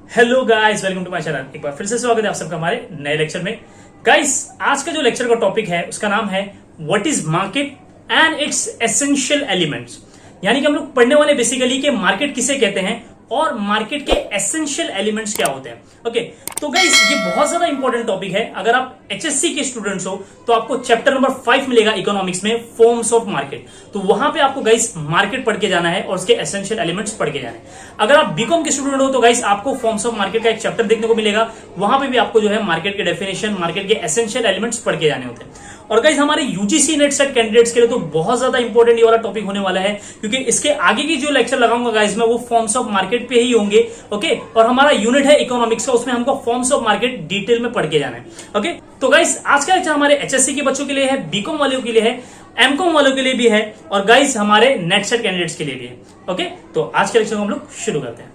Hello guys, welcome to my channel. एक बार फिर से स्वागत है आप सबका हमारे नए लेक्चर में। गाइस, आज का जो लेक्चर का टॉपिक है उसका नाम है what is market and it's essential elements. यानी कि हम लोग पढ़ने वाले बेसिकली कि मार्केट किसे कहते हैं और मार्केट के एसेंशियल एलिमेंट्स क्या होते हैं। ओके, तो गाइस ये बहुत ज्यादा इंपॉर्टेंट टॉपिक है। अगर आप एचएससी के स्टूडेंट्स हो तो आपको चैप्टर नंबर 5 मिलेगा इकोनॉमिक्स में, फॉर्म्स ऑफ मार्केट। तो वहां पे आपको गाइस मार्केट पढ़ के जाना है और उसके एसेंशियल एलिमेंट्स पढ़ के जाना है। अगर आप बीकॉम के स्टूडेंट हो तो गाइस आपको फॉर्म्स ऑफ मार्केट का एक चैप्टर देखने को मिलेगा। वहां पे भी आपको जो है मार्केट के डेफिनेशन, मार्केट के एसेंशियल एलिमेंट्स पढ़ के जाने होते हैं। और गाइस हमारे यूजीसी नेट सेट कैंडिडेट्स के लिए तो बहुत ज्यादा इंपॉर्टेंट ये वाला टॉपिक होने वाला है, क्योंकि इसके आगे की जो लेक्चर लगाऊंगा गाइस मैं वो फॉर्म्स ऑफ मार्केट पे ही होंगे। ओके, और हमारा यूनिट है इकोनॉमिक्स का, उसमें हमको फॉर्म्स ऑफ मार्केट डिटेल में पढ़ के जाना है। ओके, तो गाइस आज का लेक्चर हमारे एचएससी के बच्चों के लिए है, बीकॉम वालों के लिए है, एमकॉम वालों के लिए भी है और गाइस हमारे नेट सेट कैंडिडेट्स के लिए भी है। ओके, तो आज के लेक्चर को हम लोग शुरू करते हैं।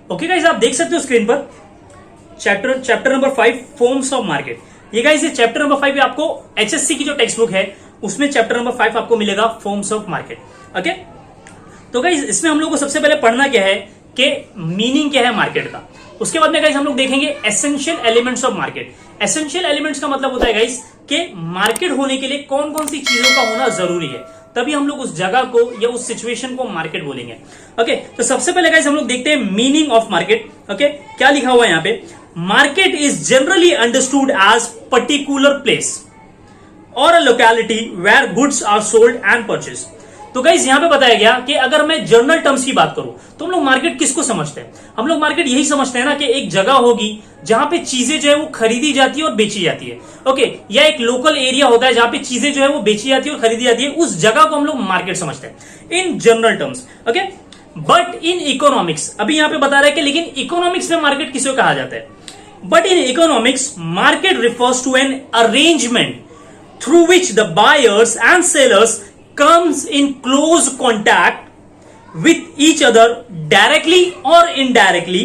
ओके गाइस, आप देख सकते हो स्क्रीन पर chapter number 5 forms of market. ये गाइस ये चैप्टर नंबर 5 आपको एचएससी की जो टेक्स्ट बुक है उसमें चैप्टर नंबर 5 आपको मिलेगा फॉर्म्स ऑफ मार्केट। ओके, तो गाइस इसमें हम लोग को सबसे पहले पढ़ना क्या है कि मीनिंग क्या है मार्केट का। उसके बाद में गाइस हम लोग देखेंगे essential elements of market. Essential elements का मतलब होता है गाइस कि मार्केट होने के लिए कौन कौन सी चीजों का होना जरूरी है, तभी हम लोग उस जगह को या उस सिचुएशन को मार्केट बोलेंगे। ओके, तो सबसे पहले गाइस हम लोग देखते हैं मीनिंग ऑफ मार्केट। ओके, क्या लिखा हुआ है यहाँ पे, market is generally understood as particular place और a locality where goods are sold and purchase. तो गाइस यहां पे बताया गया कि अगर मैं जनरल टर्म्स की बात करूं तो हम लोग मार्केट किसको समझते हैं। हम लोग मार्केट यही समझते हैं ना कि एक जगह होगी जहां पे चीजें जो है वो खरीदी जाती है और बेची जाती है। ओके, या एक लोकल एरिया होता है जहां पे चीजें जो है वो बेची जाती है और खरीदी जाती है, उस जगह को हम लोग मार्केट समझते हैं in general terms. Okay, but in economics अभी यहां पे बता रहा है कि लेकिन इकोनॉमिक्स में मार्केट किसे कहा जाता है। But in economics market refers to an arrangement through which the buyers and sellers comes in close contact with each other directly or indirectly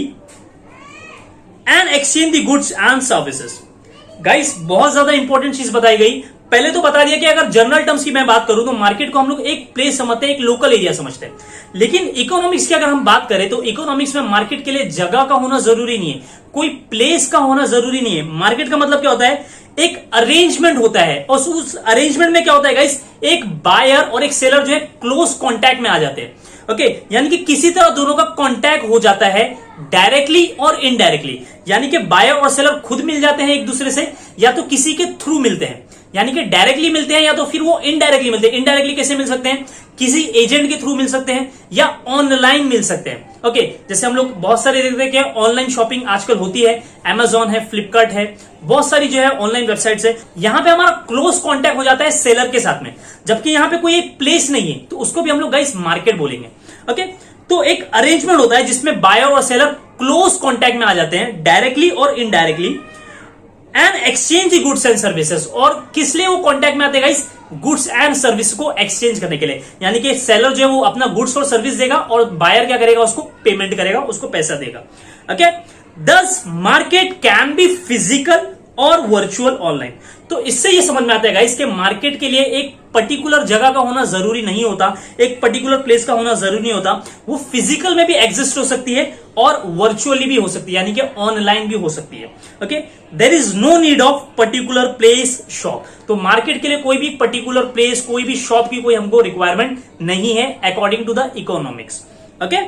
and exchange the goods and services। Guys बहुत ज्यादा important चीज बताई गई। पहले तो बता दिया कि अगर जनरल टर्म्स की मैं बात करूं तो मार्केट को हम लोग एक प्लेस समझते हैं, एक लोकल एरिया समझते हैं। लेकिन इकोनॉमिक्स की अगर हम बात करें तो इकोनॉमिक्स में मार्केट के लिए जगह का होना जरूरी नहीं है, कोई प्लेस का होना जरूरी नहीं है। मार्केट का मतलब क्या होता है, एक अरेंजमेंट होता है और उस अरेंजमेंट में क्या होता है गाइस, एक बायर और एक सेलर जो है क्लोज कांटेक्ट में आ जाते हैं। ओके, यानी कि किसी तरह दोनों का कांटेक्ट हो जाता है डायरेक्टली और इनडायरेक्टली। यानी कि बायर और सेलर खुद मिल जाते हैं एक दूसरे से या तो किसी के थ्रू मिलते हैं, यानी कि डायरेक्टली मिलते हैं या तो फिर वो इनडायरेक्टली मिलते हैं। इनडायरेक्टली कैसे मिल सकते हैं, किसी एजेंट के थ्रू मिल सकते हैं या ऑनलाइन मिल सकते हैं। ओके, जैसे हम लोग बहुत सारे देखते हैं कि ऑनलाइन शॉपिंग आजकल होती है, Amazon है, फ्लिपकार्ट है, बहुत सारी जो है ऑनलाइन वेबसाइट्स है। यहां पे हमारा क्लोज कांटेक्ट हो जाता है सेलर के साथ में, जबकि यहां पे कोई एक प्लेस नहीं है तो उसको भी हम लोग गाइस मार्केट बोलेंगे। ओके, तो एक अरेंजमेंट होता है जिसमें बायर और सेलर क्लोज कांटेक्ट में आ जाते हैं डायरेक्टली और indirectly and exchange the goods and services. और किस लिए वो कांटेक्ट में आते हैं गाइस, गुड्स एंड सर्विस को एक्सचेंज करने के लिए। यानी कि सेलर जो है वो अपना गुड्स और सर्विस देगा और बायर क्या करेगा, उसको पेमेंट करेगा, उसको पैसा देगा। ओके, दस मार्केट कैन बी फिजिकल और वर्चुअल ऑनलाइन। तो इससे ये समझ में आता है गाइस कि मार्केट के लिए एक पर्टिकुलर जगह का होना जरूरी नहीं होता, एक पर्टिकुलर प्लेस का होना जरूरी नहीं होता। वो फिजिकल में भी एग्जिस्ट हो सकती है और वर्चुअली भी हो सकती है, यानी कि ऑनलाइन भी हो सकती है। Okay, there is no need of particular place shop. तो मार्केट के लिए कोई भी पर्टिकुलर प्लेस, कोई भी शॉप की कोई हमको रिक्वायरमेंट नहीं है according to the economics. Okay,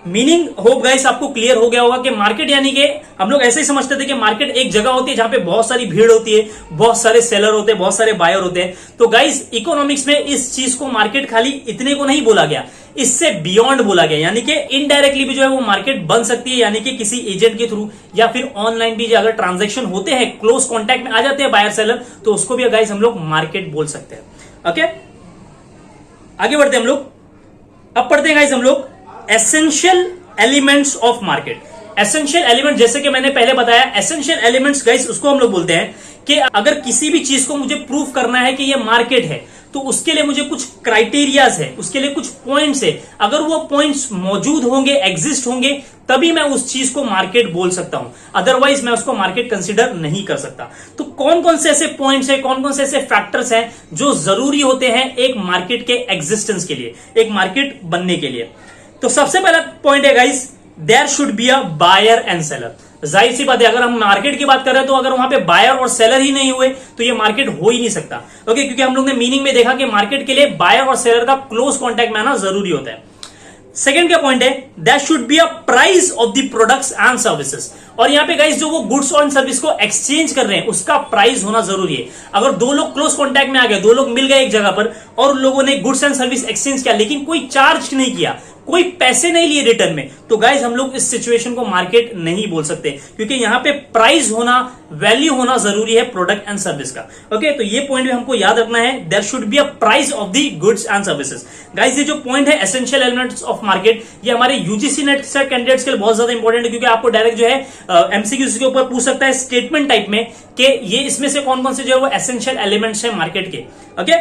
meaning hope guys आपको क्लियर हो गया होगा कि मार्केट यानी कि हम लोग ऐसे ही समझते थे कि मार्केट एक जगह होती है जहां पे बहुत सारी भीड़ होती है, बहुत सारे सेलर होते हैं, बहुत सारे बायर होते हैं। तो गाइस इकोनॉमिक्स में इस चीज को मार्केट खाली इतने को नहीं बोला गया, इससे बियॉन्ड बोला गया। यानी कि इनडायरेक्टली भी जो है वो मार्केट बन सकती है, यानी कि किसी एजेंट के थ्रू या फिर ऑनलाइन भी अगर ट्रांजेक्शन होते हैं, क्लोज कॉन्टैक्ट में आ जाते हैं बायर सेलर, तो उसको भी गाइस हम लोग मार्केट बोल सकते हैं। ओके, आगे बढ़ते हैं हम लोग। अब पढ़ते हैं गाइस हम लोग essential elements of market. Essential element जैसे कि मैंने पहले बताया, एसेंशियल एलिमेंट्स गाइस उसको हम लोग बोलते हैं कि अगर किसी भी चीज को मुझे प्रूफ करना है कि ये मार्केट है तो उसके लिए मुझे कुछ क्राइटेरियाज है, उसके लिए कुछ पॉइंट्स है। अगर वो पॉइंट्स मौजूद होंगे, एग्जिस्ट होंगे, तभी मैं उस चीज को मार्केट बोल सकता हूं, अदरवाइज मैं उसको मार्केट कंसिडर नहीं कर सकता। तो कौन कौन से ऐसे पॉइंट्स हैं, कौन कौन से ऐसे फैक्टर्स हैं जो जरूरी होते हैं एक मार्केट के एग्जिस्टेंस के लिए, एक मार्केट बनने के लिए। तो सबसे पहला पॉइंट है guys, there should be a buyer and seller. जाहिर सी बात है, अगर हम मार्केट की बात कर रहे हैं तो अगर वहां पे बायर और सेलर ही नहीं हुए तो ये मार्केट हो ही नहीं सकता। ओके, क्योंकि हम लोग ने मीनिंग में देखा कि मार्केट के लिए बायर और सेलर का क्लोज कॉन्टैक्ट में आना जरूरी होता है। सेकंड क्या पॉइंट है, that should be a price of the products and services. और यहाँ पे गाइस जो वो गुड्स और सर्विस को एक्सचेंज कर रहे हैं उसका प्राइस होना जरूरी है। अगर दो लोग क्लोज कॉन्टैक्ट में आ गए, दो लोग मिल गए एक जगह पर और उन लोगों ने गुड्स एंड सर्विस एक्सचेंज किया लेकिन कोई चार्ज नहीं किया, कोई पैसे नहीं लिए रिटर्न में, तो गाइस हम लोग इस सिचुएशन को मार्केट नहीं बोल सकते, क्योंकि यहां पे प्राइस होना, वैल्यू होना जरूरी है प्रोडक्ट एंड सर्विस का। ओके, तो ये पॉइंट भी हमको याद रखना है, there should be a price of the goods and services. Guys ये जो पॉइंट है एसेंशियल एलिमेंट्स ऑफ मार्केट, ये हमारे यूजीसी नेट सेट कैंडिडेट्स के लिए बहुत ज्यादा इंपॉर्टेंट है, क्योंकि आपको डायरेक्ट जो है एमसीक्यूज के ऊपर पूछ सकता है स्टेटमेंट टाइप में कि ये इसमें से कौन कौन से जो है वो एसेंशियल एलिमेंट्स है मार्केट के। ओके,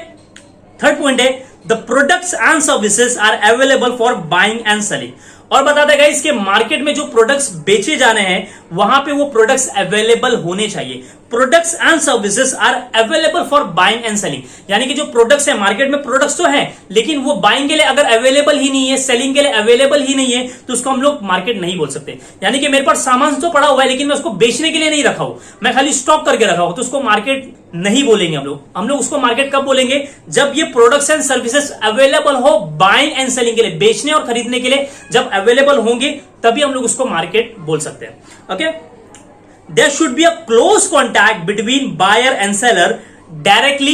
थर्ड पॉइंट है the products and services are available for buying and selling. और बता देगा इसके मार्केट में जो प्रोडक्ट्स बेचे जाने हैं वहां पे वो प्रोडक्ट्स अवेलेबल होने चाहिए। Products and services are available for buying and selling, यानी कि जो प्रोडक्ट्स है मार्केट में, प्रोडक्ट्स तो है लेकिन वो बाइंग के लिए अगर अवेलेबल ही नहीं है, सेलिंग के लिए अवेलेबल ही नहीं है, तो उसको हम लोग मार्केट नहीं बोल सकते। यानी कि मेरे पास सामान तो पड़ा हुआ है लेकिन मैं उसको बेचने के लिए नहीं रखा हूं, मैं खाली स्टॉक करके रखा हूं, तो उसको मार्केट नहीं बोलेंगे हम लोग। हम लोग उसको मार्केट कब बोलेंगे, जब ये प्रोडक्ट्स एंड सर्विसेज अवेलेबल हो बाइंग एंड सेलिंग के लिए, बेचने और खरीदने के लिए जब अवेलेबल होंगे तभी हम लोग उसको मार्केट बोल सकते हैं। Okay, there should be a close contact between buyer and seller directly,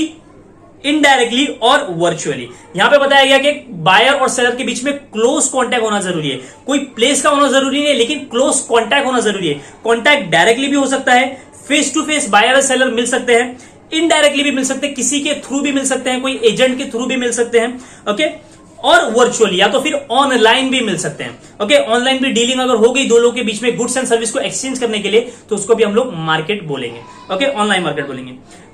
indirectly और virtually। यहां पे बताया गया कि बायर और सेलर के बीच में क्लोज कॉन्टैक्ट होना जरूरी है, कोई प्लेस का होना जरूरी नहीं है लेकिन क्लोज कॉन्टैक्ट होना जरूरी है। कॉन्टैक्ट डायरेक्टली भी हो सकता है, फेस टू फेस बायर और सेलर मिल सकते हैं, इनडायरेक्टली भी मिल सकते हैं, किसी के थ्रू भी मिल सकते हैं, कोई एजेंट के थ्रू भी मिल सकते हैं। ओके, और वर्चुअली या तो फिर ऑनलाइन भी मिल सकते हैं। ओके, ऑनलाइन भी डीलिंग अगर हो गई दो लोगों के बीच में गुड्स एंड सर्विस को एक्सचेंज करने के लिए तो उसको भी हम लोग मार्केट बोलेंगे। ओके, ऑनलाइन मार्केट बोलेंगे।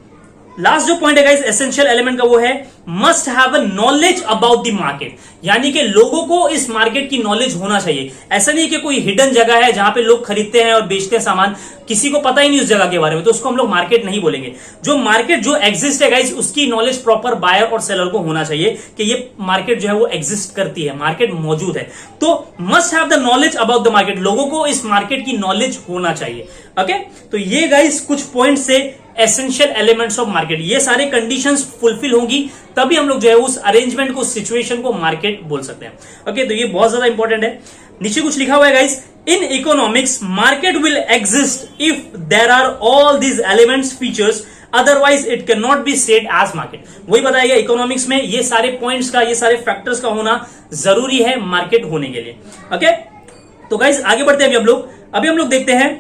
लास्ट जो पॉइंट है गाइस एसेंशियल एलिमेंट का, वो है must have a knowledge about the market, यानी कि लोगों को इस मार्केट की नॉलेज होना चाहिए। ऐसा नहीं कि कोई हिडन जगह है जहां पे लोग खरीदते हैं और बेचते हैं सामान, किसी को पता ही नहीं उस जगह के बारे में, तो उसको हम लोग मार्केट नहीं बोलेंगे। जो मार्केट जो एग्जिस्ट है गाइस उसकी नॉलेज प्रॉपर बायर और सेलर को होना चाहिए कि ये मार्केट जो है वो एग्जिस्ट करती है, मार्केट मौजूद है। तो must have the knowledge about the market, लोगों को इस मार्केट की नॉलेज होना चाहिए। ओके, तो ये गाइस कुछ पॉइंट से एसेंशियल एलिमेंट्स ऑफ मार्केट, ये सारे कंडीशंस फुलफिल होंगी तभी हम लोग जो है उस अरेंजमेंट को, सिचुएशन को मार्केट बोल सकते हैं। ओके, तो ये बहुत ज्यादा इंपॉर्टेंट है। नीचे कुछ लिखा हुआ है guys, in economics market will exist if there are all these elements features, otherwise it can not be said as market. वही बताया गया इकोनॉमिक्स में ये सारे पॉइंट्स का, ये सारे फैक्टर्स का होना जरूरी है मार्केट होने के लिए। ओके, तो गाइस आगे बढ़ते हैं अभी हम लोग देखते हैं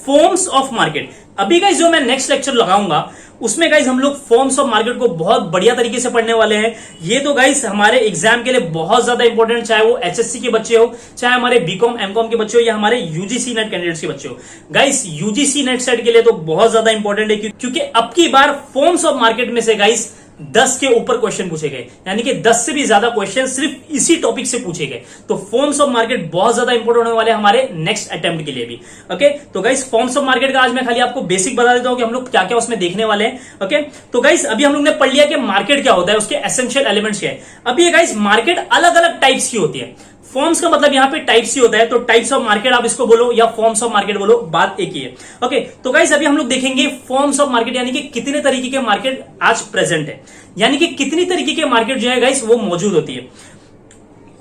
फॉर्म्स ऑफ मार्केट। अभी गाइस जो मैं नेक्स्ट लेक्चर लगाऊंगा उसमें गाइस हम लोग फॉर्म्स ऑफ मार्केट को बहुत बढ़िया तरीके से पढ़ने वाले हैं। ये तो गाइस हमारे एग्जाम के लिए बहुत ज्यादा इंपॉर्टेंट, चाहे वो एचएससी के बच्चे हो, चाहे हमारे बीकॉम एमकॉम के बच्चे हो, या हमारे यूजीसी नेट कैंडिडेट्स के बच्चे हो। गाइस यूजीसी नेट सेट के लिए तो बहुत ज्यादा इंपॉर्टेंट है, क्योंकि अब की बार फॉर्म्स ऑफ मार्केट में से गाइस 10 के ऊपर क्वेश्चन पूछे गए, यानी कि 10 से भी ज्यादा क्वेश्चन सिर्फ इसी टॉपिक से पूछे गए। तो फॉर्म्स ऑफ मार्केट बहुत ज्यादा इंपॉर्टेंट होने वाले हमारे नेक्स्ट अटेम्प्ट के लिए भी। ओके, तो गाइस फॉर्म्स ऑफ मार्केट का आज मैं खाली आपको बेसिक बता देता हूं कि हम लोग क्या क्या उसमें देखने वाले हैं। ओके, तो गाइस अभी हम लोग ने पढ़ लिया कि मार्केट क्या होता है, उसके एसेंशियल एलिमेंट्स क्या है। अभी ये गाइस मार्केट अलग अलग टाइप्स की होती है। फॉर्म्स का मतलब यहां पे टाइप्स ही होता है, तो टाइप्स ऑफ मार्केट आप इसको बोलो या फॉर्म्स ऑफ मार्केट बोलो, बात एक ही है। ओके, तो गाइस अभी हम लोग देखेंगे फॉर्म्स ऑफ मार्केट, यानी कि कितने तरीके के मार्केट आज प्रेजेंट है, यानी कि कितनी तरीके के मार्केट जो है गाइस वो मौजूद होती है।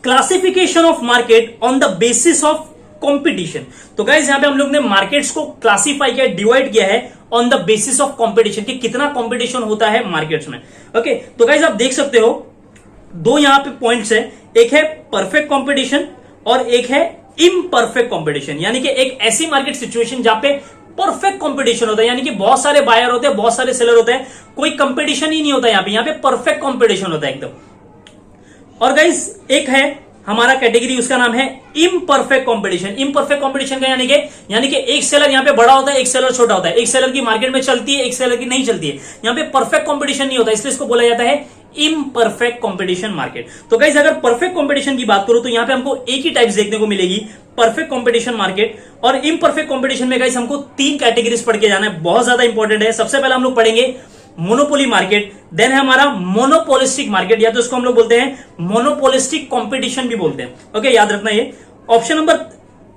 Classification of market on the basis of competition. तो गाइस यहां पे हम लोग ने मार्केट्स को क्लासिफाई किया, डिवाइड किया है on the basis of competition, कि कितना कंपटीशन होता है मार्केट्स में। ओके, तो गाइस आप देख सकते हो दो यहां पे पॉइंट्स है, एक है परफेक्ट कंपटीशन और एक है इम्परफेक्ट कंपटीशन, यानी कि एक ऐसी मार्केट सिचुएशन जहां पे परफेक्ट कंपटीशन होता है, यानी कि बहुत सारे बायर होते हैं, बहुत सारे सेलर होते हैं, कोई कंपटीशन ही नहीं होता यहाँ पे परफेक्ट कंपटीशन होता है एकदम। और गाइस एक है हमारा कैटेगरी उसका नाम है इम्परफेक्ट कंपटीशन। इम्परफेक्ट कंपटीशन का यानी कि एक सेलर यहां पे बड़ा होता है, एक सेलर छोटा होता है, एक सेलर की मार्केट में चलती है, एक सेलर की नहीं चलती है। यहां पे परफेक्ट कंपटीशन नहीं होता, इसलिए इसको बोला जाता है इम्परफेक्ट कंपटीशन मार्केट। तो गाइस अगर परफेक्ट कंपटीशन की बात करो तो यहां पे हमको एक ही टाइप्स देखने को मिलेगी, परफेक्ट कंपटीशन मार्केट। और इम्परफेक्ट कंपटीशन में गाइस हमको 3 कैटेगरीज पढ़ के जाना है, बहुत ज्यादा इंपॉर्टेंट है। सबसे पहले हम लोग पढ़ेंगे मोनोपोली मार्केट, देन है हमारा मोनोपोलिस्टिक मार्केट, या तो इसको हम लोग बोलते हैं मोनोपोलिस्टिक कंपटीशन भी बोलते हैं। ओके, याद रखना ये।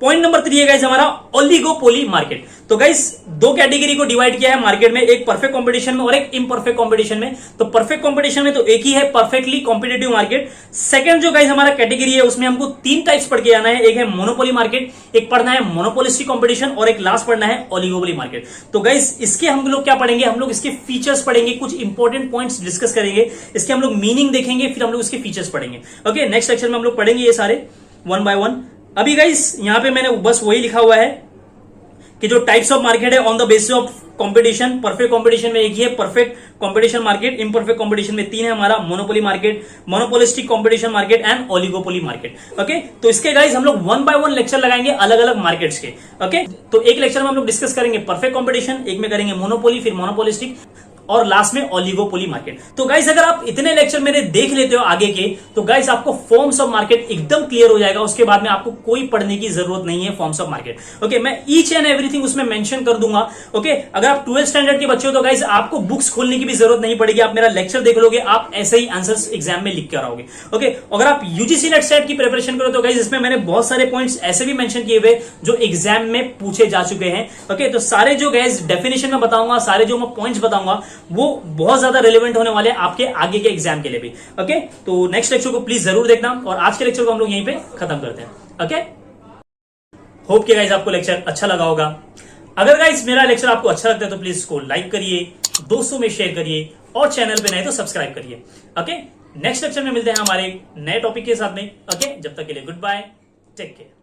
पॉइंट नंबर 3 है गाइस हमारा ओलिगोपोली मार्केट। तो गाइस 2 कैटेगरी को डिवाइड किया है मार्केट में, एक परफेक्ट कंपटीशन में और एक इम्परफेक्ट कंपटीशन में। तो परफेक्ट कंपटीशन में तो एक ही है, परफेक्टली कॉम्पिटेटिव मार्केट। सेकंड जो गाइस हमारा कैटेगरी है उसमें हमको 3 टाइप्स पढ़ के आना है, एक है मोनोपोली मार्केट, एक पढ़ना है मोनोपोलिस्टिक कंपटीशन और एक लास्ट पढ़ना है ओलिगोपोली मार्केट। तो गाइस इसके हम लोग क्या पढ़ेंगे, हम लोग इसके फीचर्स पढ़ेंगे, कुछ इंपॉर्टेंट पॉइंट्स डिस्कस करेंगे, इसके हम लोग मीनिंग देखेंगे, फिर हम लोग इसके फीचर्स पढ़ेंगे। ओके, नेक्स्ट लेक्चर में हम लोग पढ़ेंगे ये सारे 1 by 1। अभी गाइस यहां पे मैंने बस वही लिखा हुआ है कि जो टाइप्स ऑफ मार्केट है on the basis of competition. Perfect competition में एक ही है perfect competition market, imperfect competition में 3 है हमारा, monopoly market, monopolistic competition market and oligopoly market. Okay, तो इसके गाइस हम लोग 1 by 1 लेक्चर लगाएंगे अलग अलग मार्केट्स के। ओके, तो एक लेक्चर में हम लोग डिस्कस करेंगे परफेक्ट कंपटीशन, एक में करेंगे मोनोपोली, फिर मोनोपोलिस्टिक और लास्ट में ओलिगोपोली मार्केट। तो गाइस अगर आप इतने लेक्चर मेरे देख लेते हो आगे के, तो गाइस आपको फॉर्म्स ऑफ मार्केट एकदम क्लियर हो जाएगा। उसके बाद में आपको कोई पढ़ने की जरूरत नहीं है फॉर्म्स ऑफ मार्केट। ओके, मैं ईच एंड एवरीथिंग उसमें मेंशन कर दूंगा। ओके, अगर आप 12th स्टैंडर्ड के बच्चे हो तो गाइस आपको बुक्स खोलने की भी जरूरत नहीं पड़ेगी, आप मेरा लेक्चर देख लोगे, आप ऐसे ही आंसर्स एग्जाम में लिख कर आओगे। ओके, अगर आप यूजीसी नेट सेट की प्रिपरेशन करो तो गाइस इसमें मैंने बहुत सारे पॉइंट्स ऐसे भी मेंशन किए हुए जो एग्जाम में पूछे जा चुके हैं। ओके, तो सारे जो गाइस डेफिनेशन में बताऊंगा, सारे जो मैं पॉइंट्स बताऊंगा वो बहुत ज्यादा रेलेवेंट होने वाले आपके आगे के एग्जाम के लिए भी। ओके, तो नेक्स्ट लेक्चर को प्लीज जरूर देखना और आज के लेक्चर को हम लोग यहीं पे खत्म करते हैं। ओके, होप कि गाइस आपको लेक्चर अच्छा लगा होगा। अगर गाइस मेरा लेक्चर आपको अच्छा लगता है तो प्लीज इसको लाइक करिए, दोस्तों में शेयर करिए और चैनल पे नए तो सब्सक्राइब करिए। ओके, नेक्स्ट लेक्चर में मिलते हैं हमारे नए टॉपिक के साथ में। ओके, जब तक के लिए गुड बाय, टेक केयर।